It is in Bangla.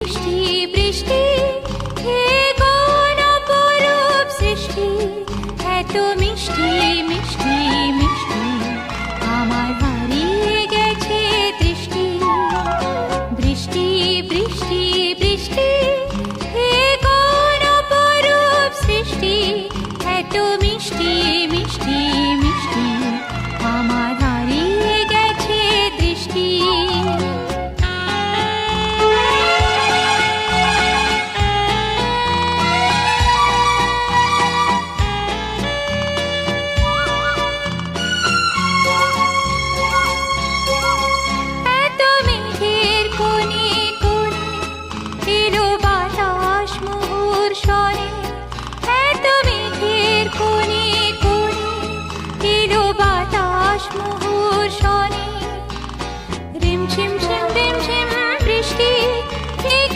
বৃষ্টি বৃষ্টি হে কোন অপরূপ সৃষ্টি, এত মিষ্টি মিষ্টি মিষ্টি আমার হারিয়ে গেছে দৃষ্টি। বৃষ্টি বৃষ্টি বৃষ্টি হে কোন অপরূপ সৃষ্টি, এত মিষ্টি মিষ্টি মিষ্টি আমার হারিয়ে গেছে দৃষ্টি। এত মেঘের কোণে কোণে